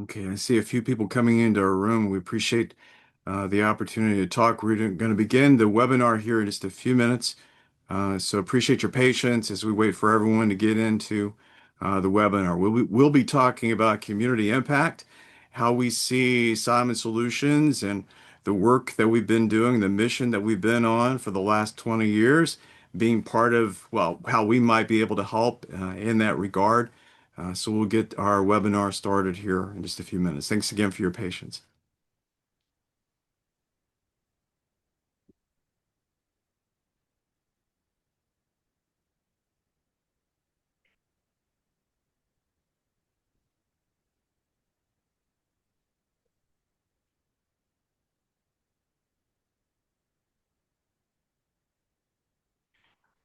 Okay, I see a few people coming into our room. We appreciate the opportunity to talk. We're going to begin the webinar here in just a few minutes. So appreciate your patience as we wait for everyone to get into the webinar. We'll be talking about community impact, how we see Simon Solutions and the work that we've been doing, the mission that we've been on for the last 20 years, being part of, well, how we might be able to help in that regard. So we'll get our webinar started here in just a few minutes. Thanks again for your patience.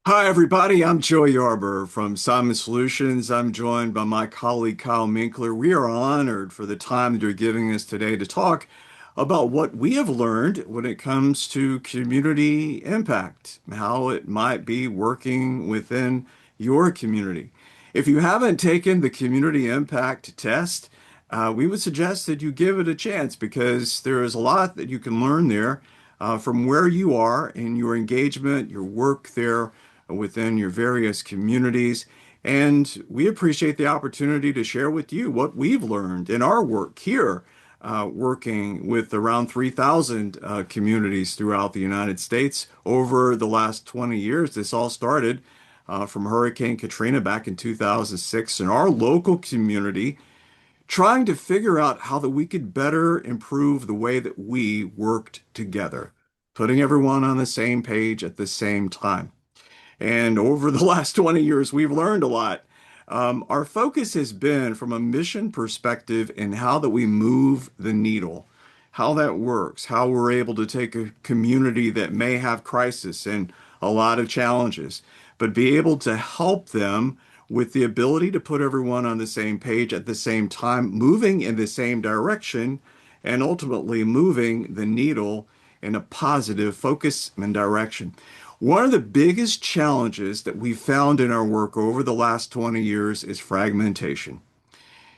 Hi, everybody. I'm Joe Yarber from Simon Solutions. I'm joined by my colleague Kyle Minkler. We are honored for the time that you're giving us today to talk about what we have learned when it comes to community impact, how it might be working within your community. If you haven't taken the community impact test, we would suggest that you give it a chance because there is a lot that you can learn there from where you are in your engagement, your work there within your various communities. And we appreciate the opportunity to share with you what we've learned in our work here, working with around 3,000 communities throughout the United States over the last 20 years. This all started from Hurricane Katrina back in 2006 in our local community, trying to figure out how that we could better improve the way that we worked together, putting everyone on the same page at the same time. And over the last 20 years, we've learned a lot. Our focus has been from a mission perspective in how that we move the needle, how that works, how we're able to take a community that may have crisis and a lot of challenges, but be able to help them with the ability to put everyone on the same page at the same time, moving in the same direction, and ultimately moving the needle in a positive focus and direction. One of the biggest challenges that we found in our work over the last 20 years is fragmentation.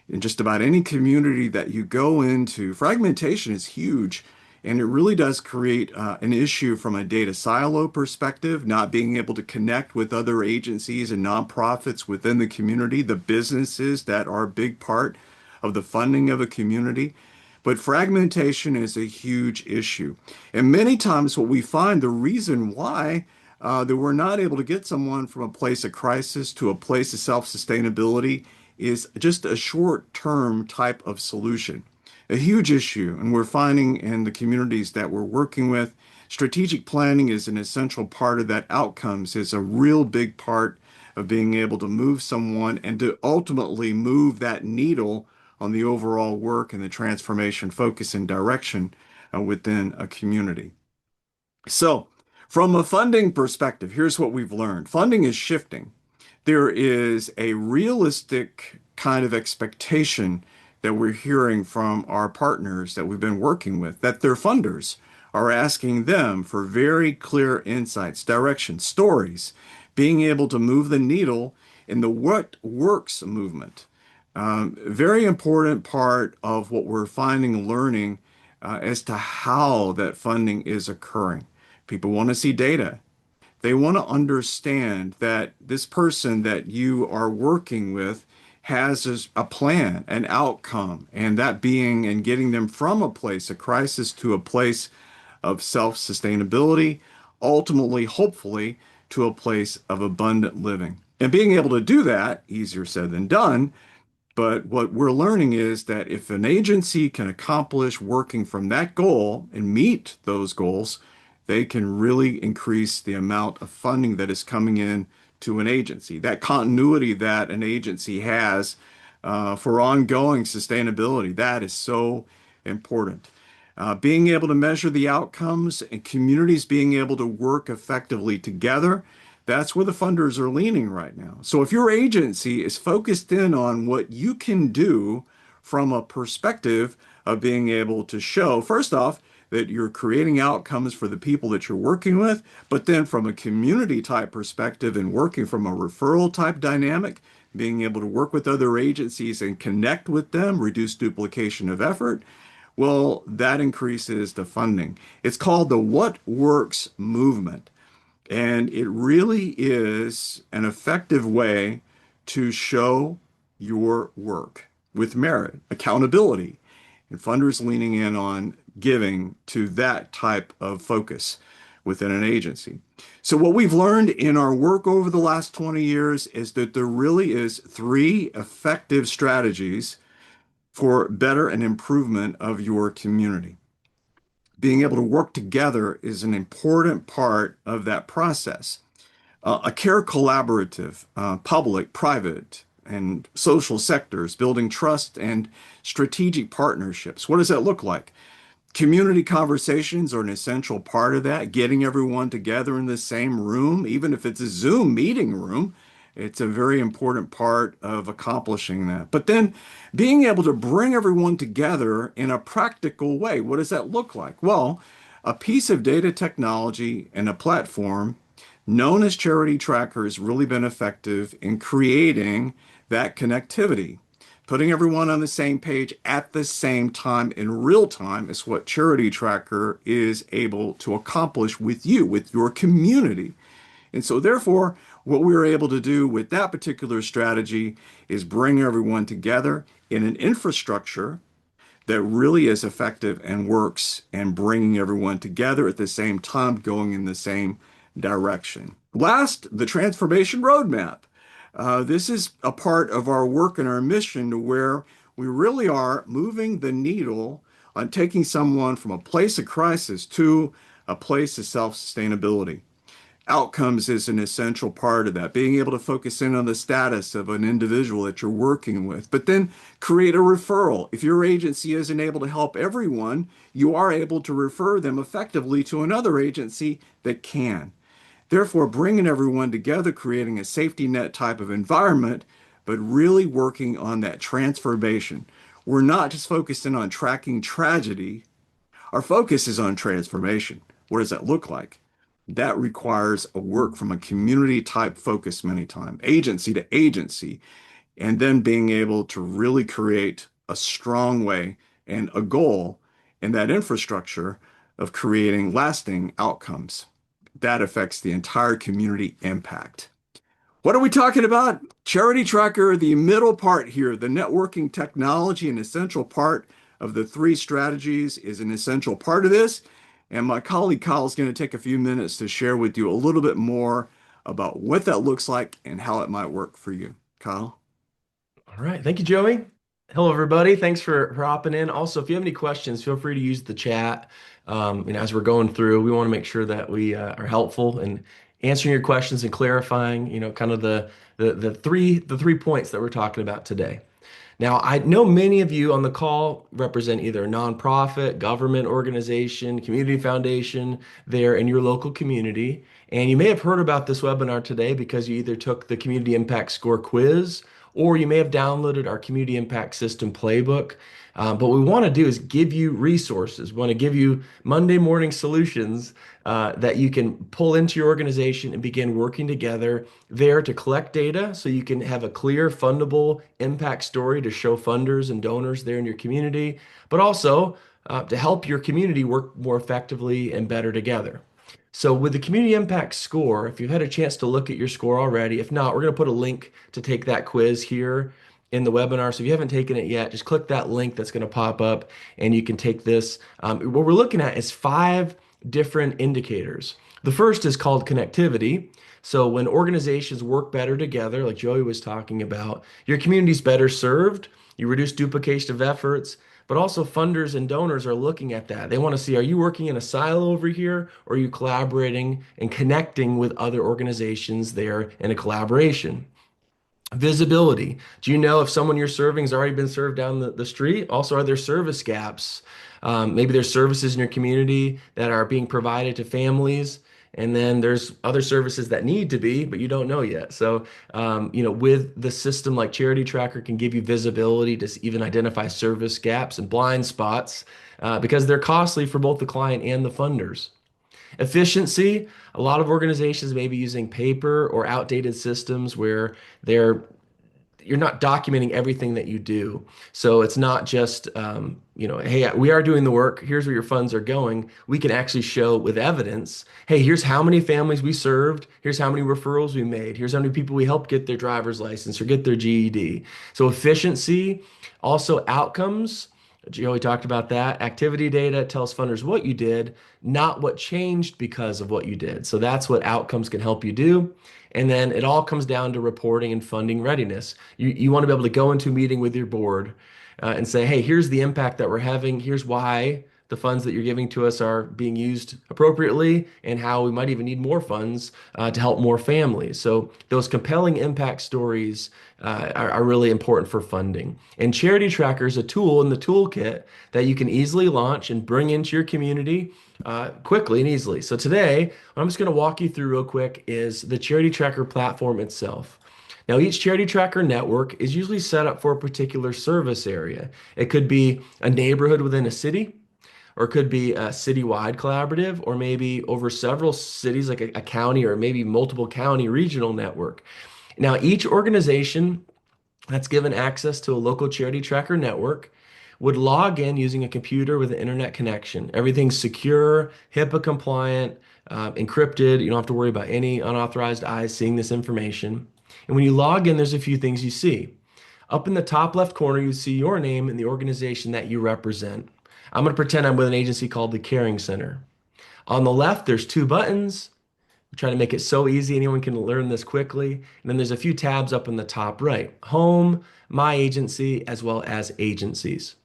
In just about any community that you go into, fragmentation is huge, and it really does create an issue from a data silo perspective, not being able to connect with other agencies and nonprofits within the community, the businesses that are a big part of the funding of a community. But fragmentation is a huge issue. And many times, what we find the reason why that we're not able to get someone from a place of crisis to a place of self-sustainability is just a short-term type of solution, a huge issue. And we're finding in the communities that we're working with, strategic planning is an essential part of that. Outcomes is a real big part of being able to move someone and to ultimately move that needle on the overall work and the transformation focus and direction within a community. So, from a funding perspective, here's what we've learned. Funding is shifting. There is a realistic kind of expectation that we're hearing from our partners that we've been working with, that their funders are asking them for very clear insights, directions, stories, being able to move the needle in the what works movement. Very important part of what we're finding and learning as to how that funding is occurring. People want to see data. They want to understand that this person that you are working with has a plan, an outcome, and that being and getting them from a place of crisis to a place of self-sustainability, ultimately, hopefully, to a place of abundant living. And being able to do that, easier said than done, but what we're learning is that if an agency can accomplish working from that goal and meet those goals, they can really increase the amount of funding that is coming in to an agency. That continuity that an agency has for ongoing sustainability, that is so important. Being able to measure the outcomes and communities being able to work effectively together, that's where the funders are leaning right now. So if your agency is focused in on what you can do from a perspective of being able to show, first off, that you're creating outcomes for the people that you're working with, but then from a community type perspective and working from a referral type dynamic, being able to work with other agencies and connect with them, reduce duplication of effort, well, that increases the funding. It's called the What Works movement. And it really is an effective way to show your work with merit, accountability, and funders leaning in on giving to that type of focus within an agency. So what we've learned in our work over the last 20 years is that there really is three effective strategies for better and improvement of your community. Being able to work together is an important part of that process. A care collaborative, public, private, and social sectors, building trust and strategic partnerships. What does that look like? Community conversations are an essential part of that, getting everyone together in the same room, even if it's a Zoom meeting room. It's a very important part of accomplishing that. But then being able to bring everyone together in a practical way. What does that look like? Well, a piece of data technology and a platform known as CharityTracker has really been effective in creating that connectivity. Putting everyone on the same page at the same time in real time is what CharityTracker is able to accomplish with you, with your community. And so, therefore, what we were able to do with that particular strategy is bring everyone together in an infrastructure that really is effective and works and bringing everyone together at the same time, going in the same direction. Last, the transformation roadmap. This is a part of our work and our mission to where we really are moving the needle on taking someone from a place of crisis to a place of self-sustainability. Outcomes is an essential part of that, being able to focus in on the status of an individual that you're working with, but then create a referral. If your agency isn't able to help everyone, you are able to refer them effectively to another agency that can. Therefore, bringing everyone together, creating a safety net type of environment, but really working on that transformation. We're not just focusing on tracking tragedy, our focus is on transformation. What does that look like? That requires a work from a community type focus many times, agency to agency, and then being able to really create a strong way and a goal in that infrastructure of creating lasting outcomes. That affects the entire community impact. What are we talking about? CharityTracker, the middle part here, the networking technology, an essential part of the three strategies, is an essential part of this. And my colleague Kyle is going to take a few minutes to share with you a little bit more about what that looks like and how it might work for you. Kyle? All right. Thank you, Joey. Hello, everybody. Thanks for hopping in. Also, if you have any questions, feel free to use the chat. As we're going through, we want to make sure that we are helpful in answering your questions and clarifying, kind of the three points that we're talking about today. Now, I know many of you on the call represent either a nonprofit, government organization, community foundation there in your local community. And you may have heard about this webinar today because you either took the Community Impact Score quiz or you may have downloaded our Community Impact System playbook. But what we want to do is give you resources. We want to give you Monday morning solutions that you can pull into your organization and begin working together there to collect data so you can have a clear, fundable impact story to show funders and donors there in your community, but also to help your community work more effectively and better together. So with the Community Impact Score, if you've had a chance to look at your score already, if not, we're going to put a link to take that quiz here in the webinar. So if you haven't taken it yet, just click that link that's going to pop up and you can take this. What we're looking at is 5 different indicators. The first is called connectivity. So when organizations work better together, like Joey was talking about, your community's better served, you reduce duplication of efforts, but also funders and donors are looking at that. They want to see, are you working in a silo over here, or are you collaborating and connecting with other organizations there in a collaboration? Visibility. Do you know if someone you're serving has already been served down the street? Also, are there service gaps? Maybe there's services in your community that are being provided to families, and then there's other services that need to be, but you don't know yet. So, with the system like CharityTracker can give you visibility to even identify service gaps and blind spots because they're costly for both the client and the funders. Efficiency, a lot of organizations may be using paper or outdated systems where they're you're not documenting everything that you do. So it's not just, hey, we are doing the work. Here's where your funds are going. We can actually show with evidence, hey, here's how many families we served. Here's how many referrals we made. Here's how many people we helped get their driver's license or get their GED. So efficiency, also outcomes. Joey talked about that. Activity data tells funders what you did, not what changed because of what you did. So that's what outcomes can help you do. And then it all comes down to reporting and funding readiness. You want to be able to go into a meeting with your board and say, hey, here's the impact that we're having. Here's why the funds that you're giving to us are being used appropriately and how we might even need more funds to help more families. So those compelling impact stories are really important for funding. And Charity Tracker is a tool in the toolkit that you can easily launch and bring into your community quickly and easily. So today, what I'm just going to walk you through real quick is the Charity Tracker platform itself. Now, each Charity Tracker network is usually set up for a particular service area. It could be a neighborhood within a city, or it could be a citywide collaborative, or maybe over several cities, like a county, or maybe multiple county regional network. Now, each organization that's given access to a local charity tracker network would log in using a computer with an internet connection. Everything's secure, HIPAA compliant, encrypted. You don't have to worry about any unauthorized eyes seeing this information. And when you log in, there's a few things you see. Up in the top left corner, you see your name and the organization that you represent. I'm going to pretend I'm with an agency called the Caring Center. On the left, there's two buttons. We try to make it so easy anyone can learn this quickly. And then there's a few tabs up in the top right: Home, My Agency, as well as Agencies.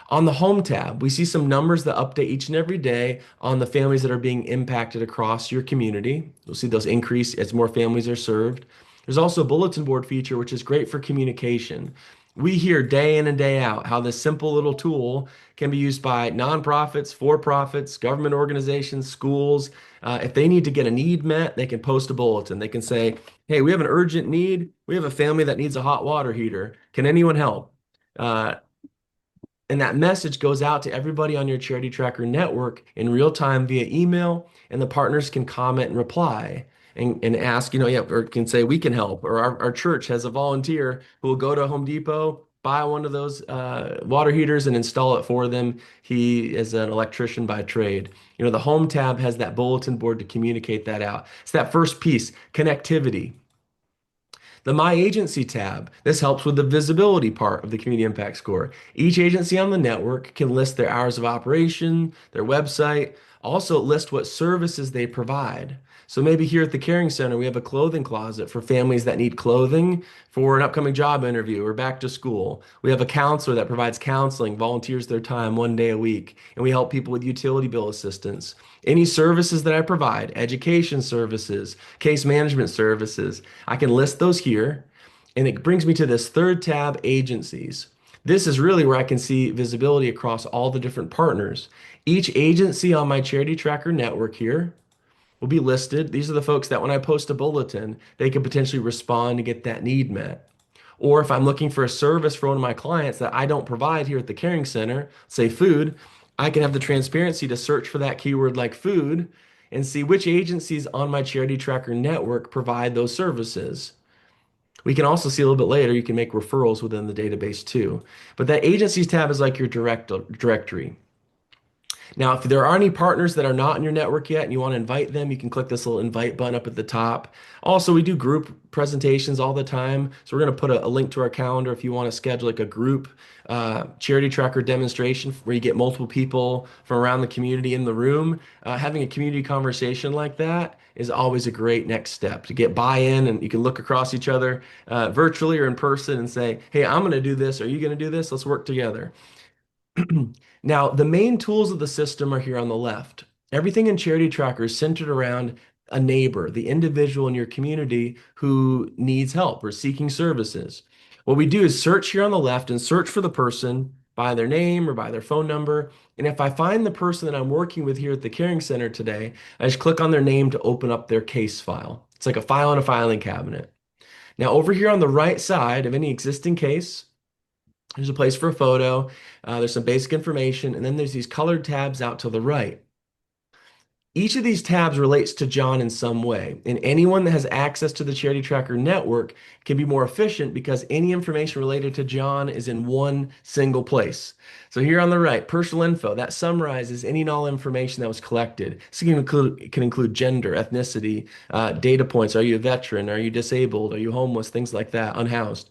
On the Home tab, we see some numbers that update each and every day on the families that are being impacted across your community. You'll see those increase as more families are served. There's also a bulletin board feature, which is great for communication. We hear day in and day out how this simple little tool can be used by nonprofits, for-profits, government organizations, schools. If they need to get a need met, they can post a bulletin. They can say, hey, we have an urgent need. We have a family that needs a hot water heater. Can anyone help? Uh, and that message goes out to everybody on your Charity Tracker network in real time via email, and the partners can comment and reply and ask, yeah, or can say, we can help. Or our church has a volunteer who will go to Home Depot, buy one of those water heaters and install it for them. He is an electrician by trade. The Home tab has that bulletin board to communicate that out. It's that first piece, connectivity. The My Agency tab, this helps with the visibility part of the Community Impact Score. Each agency on the network can list their hours of operation, their website, also list what services they provide. So maybe here at the Caring Center, we have a clothing closet for families that need clothing for an upcoming job interview or back to school. We have a counselor that provides counseling, volunteers their time 1 day a week, and we help people with utility bill assistance. Any services that I provide, education services, case management services, I can list those here. And it brings me to this third tab, agencies. This is really where I can see visibility across all the different partners. Each agency on my Charity Tracker network here will be listed. These are the folks that when I post a bulletin, they can potentially respond to get that need met. Or if I'm looking for a service for one of my clients that I don't provide here at the Caring Center, say food, I can have the transparency to search for that keyword like food and see which agencies on my Charity Tracker network provide those services. We can also see a little bit later, you can make referrals within the database too. But that agencies tab is like your directory. Now, if there are any partners that are not in your network yet and you want to invite them, you can click this little invite button up at the top. Also, we do group presentations all the time. So we're going to put a link to our calendar if you want to schedule like a group charity tracker demonstration where you get multiple people from around the community in the room. Having a community conversation like that is always a great next step to get buy-in, and you can look across each other virtually or in person and say, hey, I'm going to do this. Are you going to do this? Let's work together. Now, the main tools of the system are here on the left. Everything in Charity Tracker is centered around a neighbor, the individual in your community who needs help or seeking services. What we do is search here on the left and search for the person by their name or by their phone number. And if I find the person that I'm working with here at the Caring Center today, I just click on their name to open up their case file. It's like a file in a filing cabinet. Now, over here on the right side of any existing case, there's a place for a photo. There's some basic information, and then there's these colored tabs out to the right. Each of these tabs relates to John in some way, and anyone that has access to the Charity Tracker network can be more efficient because any information related to John is in one single place. So here on the right, personal info, that summarizes any and all information that was collected. This can include gender, ethnicity, data points. Are you a veteran? Are you disabled? Are you homeless? Things like that, unhoused.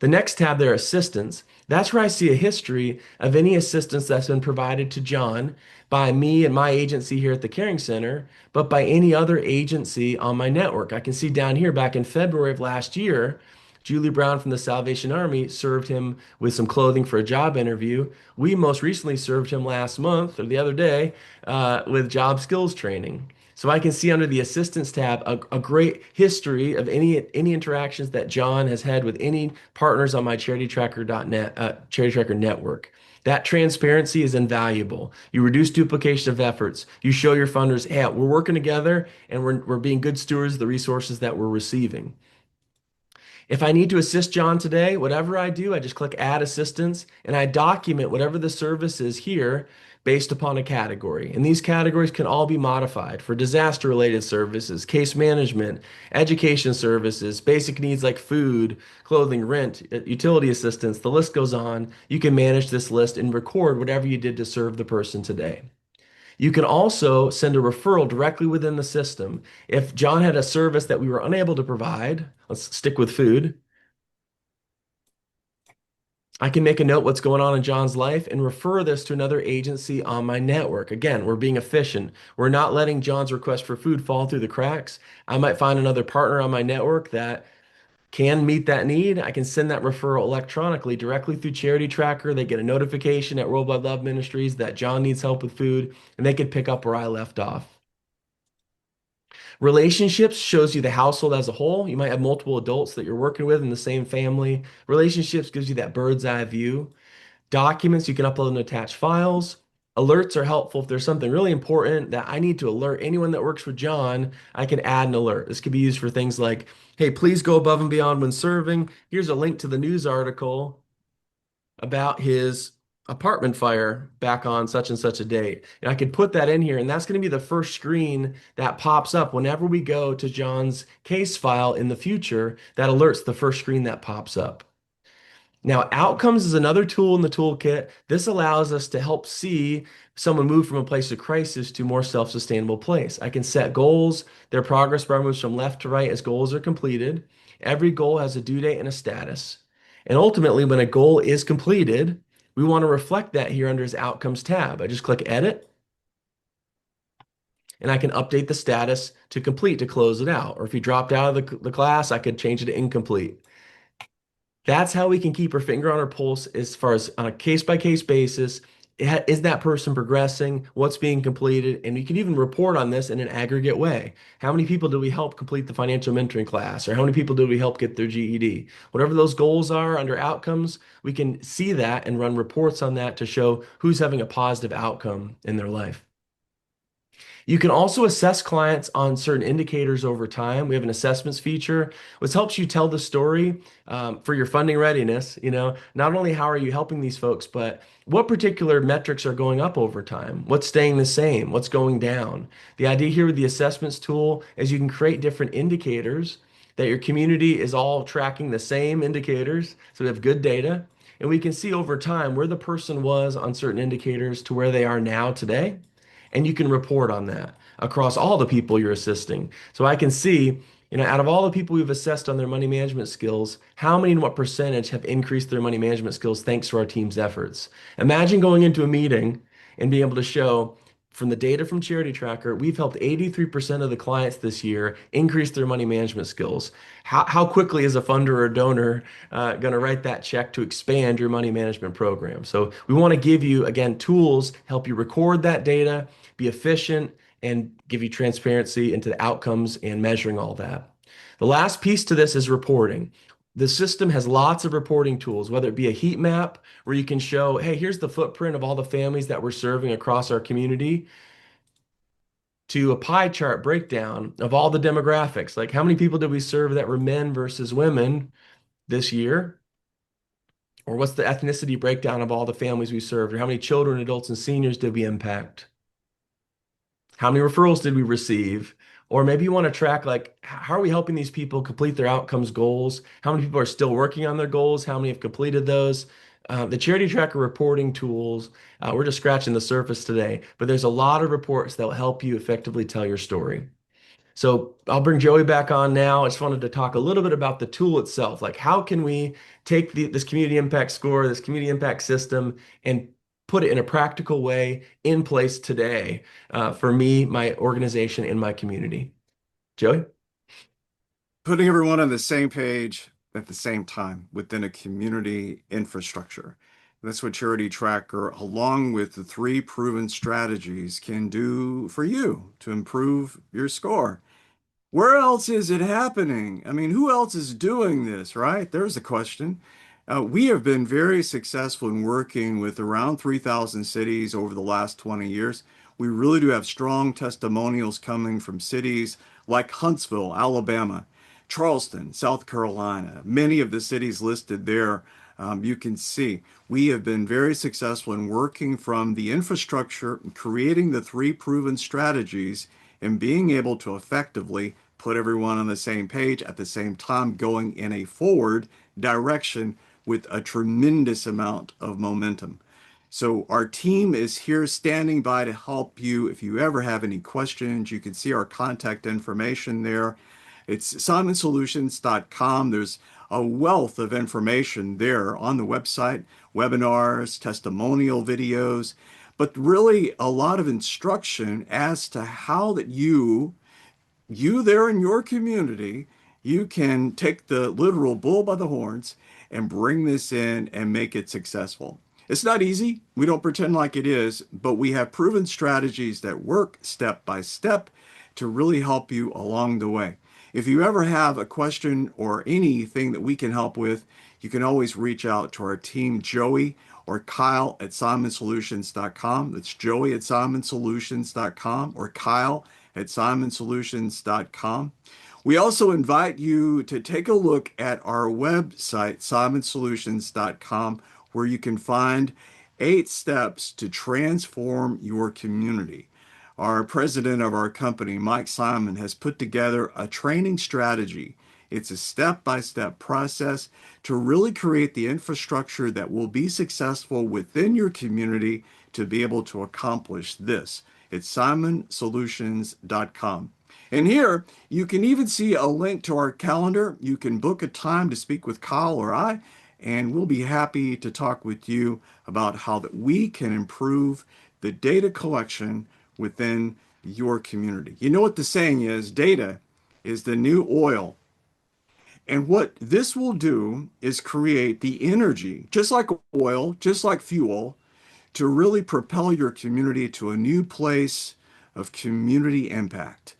The next tab there, assistance. That's where I see a history of any assistance that's been provided to John by me and my agency here at the Caring Center, but by any other agency on my network. I can see down here back in February of last year, Julie Brown from the Salvation Army served him with some clothing for a job interview. We most recently served him last month or the other day with job skills training. So I can see under the assistance tab a great history of any interactions that John has had with any partners on my CharityTracker.net Charity Tracker network. That transparency is invaluable. You reduce duplication of efforts. You show your funders, hey, we're working together and we're being good stewards of the resources that we're receiving. If I need to assist John today, whatever I do, I just click Add Assistance and I document whatever the service is here based upon a category. And these categories can all be modified for disaster-related services, case management, education services, basic needs like food, clothing, rent, utility assistance. The list goes on. You can manage this list and record whatever you did to serve the person today. You can also send a referral directly within the system. If John had a service that we were unable to provide, let's stick with food. I can make a note what's going on in John's life and refer this to another agency on my network. Again, we're being efficient. We're not letting John's request for food fall through the cracks. I might find another partner on my network that can meet that need. I can send that referral electronically directly through Charity Tracker. They get a notification at Worldwide Love Ministries that John needs help with food, and they can pick up where I left off. Relationships shows you the household as a whole. You might have multiple adults that you're working with in the same family. Relationships gives you that bird's eye view. Documents, you can upload and attach files. Alerts are helpful if there's something really important that I need to alert anyone that works with John. I can add an alert. This could be used for things like, hey, please go above and beyond when serving. Here's a link to the news article about his apartment fire back on such and such a date. And I could put that in here, and that's going to be the first screen that pops up whenever we go to John's case file in the future. That alerts the first screen that pops up. Now, outcomes is another tool in the toolkit. This allows us to help see someone move from a place of crisis to a more self-sustainable place. I can set goals. Their progress bar moves from left to right as goals are completed. Every goal has a due date and a status. And ultimately, when a goal is completed, we want to reflect that here under his outcomes tab. I just click edit and I can update the status to complete to close it out. Or if he dropped out of the class, I could change it to incomplete. That's how we can keep our finger on our pulse as far as on a case by case basis. Is that person progressing? What's being completed? And you can even report on this in an aggregate way. How many people do we help complete the financial mentoring class? Or how many people do we help get their GED? Whatever those goals are under outcomes, we can see that and run reports on that to show who's having a positive outcome in their life. You can also assess clients on certain indicators over time. We have an assessments feature, which helps you tell the story for your funding readiness. Not only how are you helping these folks, but what particular metrics are going up over time? What's staying the same? What's going down? The idea here with the assessments tool is you can create different indicators that your community is all tracking the same indicators. So we have good data. And we can see over time where the person was on certain indicators to where they are now today, and you can report on that across all the people you're assisting. So I can see, out of all the people we've assessed on their money management skills, how many and what percentage have increased their money management skills thanks to our team's efforts. Imagine going into a meeting and being able to show from the data from Charity Tracker, we've helped 83% of the clients this year increase their money management skills. How quickly is a funder or a donor going to write that check to expand your money management program? So we want to give you, again, tools, help you record that data, be efficient, and give you transparency into the outcomes and measuring all that. The last piece to this is reporting. The system has lots of reporting tools, whether it be a heat map where you can show, hey, here's the footprint of all the families that we're serving across our community, to a pie chart breakdown of all the demographics, like how many people did we serve that were men versus women this year? Or what's the ethnicity breakdown of all the families we served? Or how many children, adults, and seniors did we impact? How many referrals did we receive? Or maybe you want to track like how are we helping these people complete their outcomes goals? How many people are still working on their goals? How many have completed those? The Charity Tracker reporting tools, we're just scratching the surface today, but there's a lot of reports that will help you effectively tell your story. So I'll bring Joey back on now. I just wanted to talk a little bit about the tool itself. Like, how can we take this community impact score, this community impact system, and put it in a practical way in place today for me, my organization, and my community? Joey? Putting everyone on the same page at the same time within a community infrastructure. That's what Charity Tracker, along with the three proven strategies, can do for you to improve your score. Where else is it happening? I mean, who else is doing this, right? There's a question. We have been very successful in working with around 3,000 cities over the last 20 years. We really do have strong testimonials coming from cities like Huntsville, Alabama, Charleston, South Carolina, many of the cities listed there. You can see we have been very successful in working from the infrastructure, creating the three proven strategies, and being able to effectively put everyone on the same page at the same time, going in a forward direction with a tremendous amount of momentum. So our team is here standing by to help you. If you ever have any questions, you can see our contact information there. It's simonsolutions.com. There's a wealth of information there on the website, webinars, testimonial videos, but really a lot of instruction as to how that you there in your community, you can take the literal bull by the horns and bring this in and make it successful. It's not easy. We don't pretend like it is, but we have proven strategies that work step by step to really help you along the way. If you ever have a question or anything that we can help with, you can always reach out to our team, Joey or Kyle at simonsolutions.com. That's Joey at simonsolutions.com or Kyle at simonsolutions.com. We also invite you to take a look at our website, simonsolutions.com, where you can find 8 steps to transform your community. Our president of our company, Mike Simon, has put together a training strategy. It's a step-by-step process to really create the infrastructure that will be successful within your community to be able to accomplish this. It's simonsolutions.com. And here you can even see a link to our calendar. You can book a time to speak with Kyle or I, and we'll be happy to talk with you about how that we can improve the data collection within your community. You know what the saying is, data is the new oil. And what this will do is create the energy, just like oil, just like fuel, to really propel your community to a new place of community impact,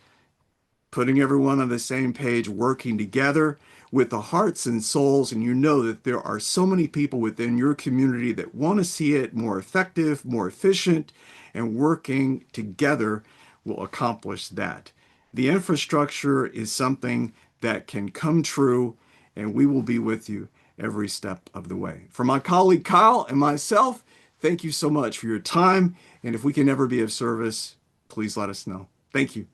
putting everyone on the same page, working together with the hearts and souls. And you know that there are so many people within your community that want to see it more effective, more efficient, and working together will accomplish that. The infrastructure is something that can come true, and we will be with you every step of the way. For my colleague Kyle and myself, thank you so much for your time. And if we can ever be of service, please let us know. Thank you.